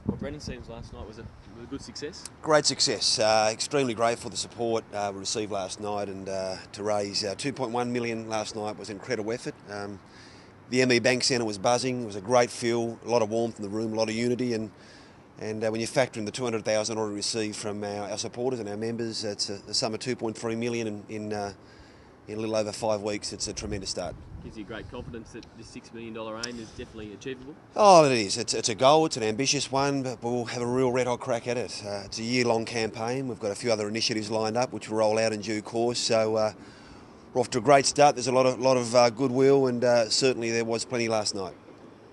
Well, Brendon seems last night was a good success. Great success. Extremely grateful for the support we received last night, and to raise 2.1 million last night was an incredible effort. The ME Bank Centre was buzzing. It was a great feel, a lot of warmth in the room, a lot of unity, and when you factor in the 200,000 already received from our supporters and our members, it's a sum of 2.3 million in a little over 5 weeks. It's a tremendous start. Gives you great confidence that this $6 million aim is definitely achievable? Oh, it is. It's a goal. It's an ambitious one, but we'll have a real red-hot crack at it. It's a year-long campaign. We've got a few other initiatives lined up, which will roll out in due course. So we're off to a great start. There's a lot of goodwill, and certainly there was plenty last night.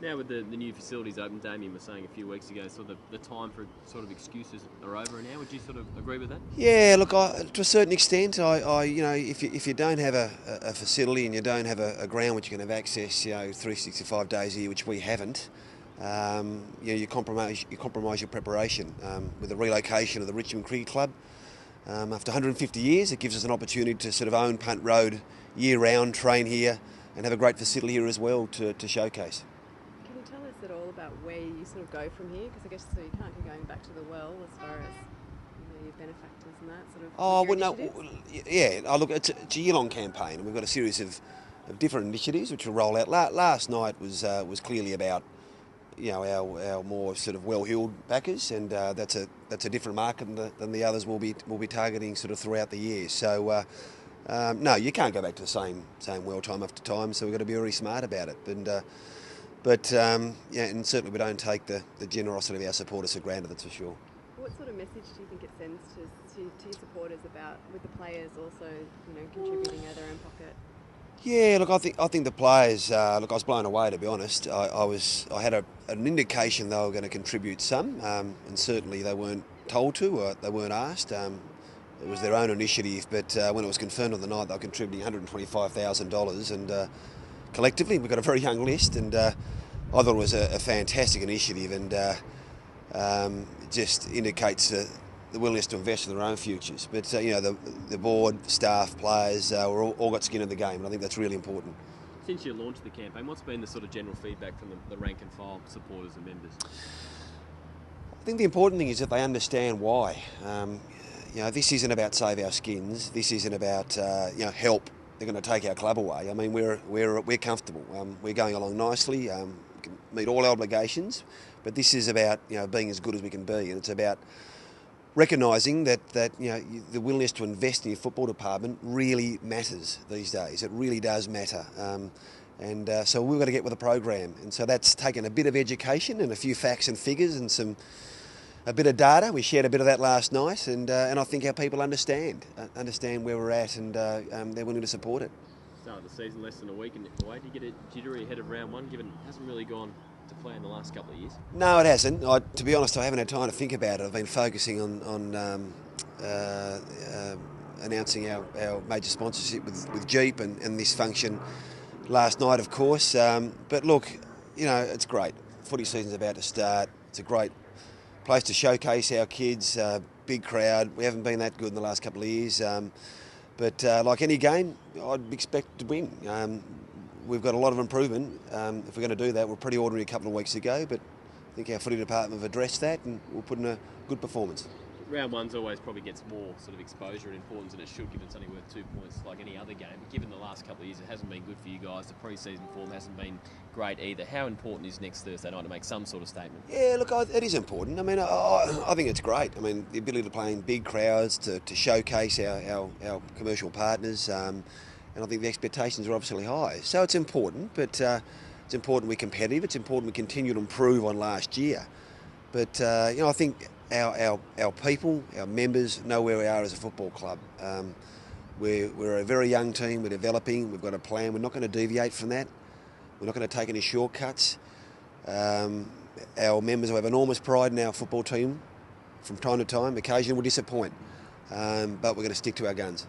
Now with the new facilities open, Damien was saying a few weeks ago, sort of the time for sort of excuses are over now. Would you sort of agree with that? Yeah, look, to a certain extent, if you don't have a facility and you don't have a ground which you can have access, 365 days a year, which we haven't, you compromise your preparation. With the relocation of the Richmond Cricket Club, after 150 years, it gives us an opportunity to sort of own Punt Road year-round, train here, and have a great facility here as well to showcase. Can you tell us at all about where you sort of go from here? Because I guess so you can't be going back to the well as far as your benefactors and that sort of. Oh, well, no, yeah. Look, it's a year-long campaign, and we've got a series of different initiatives which will roll out. Last night was clearly about our more sort of well-heeled backers, and that's a different market than the others will be targeting sort of throughout the year. So no, you can't go back to the same well time after time. So we've got to be very smart about it. But and certainly we don't take the generosity of our supporters for granted. That's for sure. What sort of message do you think it sends to your supporters about with the players also contributing out of their own pocket? Yeah, look, I think the players. Look, I was blown away, to be honest. I had an indication they were going to contribute some, and certainly they weren't told to, or they weren't asked. It was their own initiative, but when it was confirmed on the night, they were contributing $125,000, and collectively we've got a very young list, and I thought it was a fantastic initiative, and it just indicates the willingness to invest in their own futures. But the board, staff, players, we're all got skin in the game, and I think that's really important. Since you launched the campaign, what's been the sort of general feedback from the rank and file supporters and members? I think the important thing is that they understand why. This isn't about save our skins. This isn't about help. They're going to take our club away. I mean, we're comfortable. We're going along nicely. We can meet all obligations, but this is about being as good as we can be, and it's about recognising that the willingness to invest in your football department really matters these days. It really does matter. So we've got to get with the program, and so that's taken a bit of education and a few facts and figures and a bit of data. We shared a bit of that last night, and I think our people understand where we're at, and they're willing to support it. Start of the season, less than a week away. Do you get a jittery ahead of round one, given it hasn't really gone to plan the last couple of years? No, it hasn't. To be honest, I haven't had time to think about it. I've been focusing on announcing our major sponsorship with Jeep and this function last night, of course. But look, it's great. Footy season's about to start. It's a great place to showcase our kids. Big crowd. We haven't been that good in the last couple of years. But like any game, I'd expect to win. We've got a lot of improvement. If we're going to do that, we're pretty ordinary a couple of weeks ago, but I think our footy department have addressed that, and we'll put in a good performance. Round one's always probably gets more sort of exposure and importance than it should, given it's only worth 2 points like any other game. But given the last couple of years, it hasn't been good for you guys. The pre-season form hasn't been great either. How important is next Thursday night to make some sort of statement? Yeah, look, it is important. I mean, I think it's great. I mean, the ability to play in big crowds, to showcase our commercial partners, and I think the expectations are obviously high. So it's important, but it's important we're competitive. It's important we continue to improve on last year. But I think our people, our members, know where we are as a football club. We're a very young team. We're developing. We've got a plan. We're not going to deviate from that. We're not going to take any shortcuts. Our members have enormous pride in our football team. From time to time, occasionally we'll disappoint, but we're going to stick to our guns.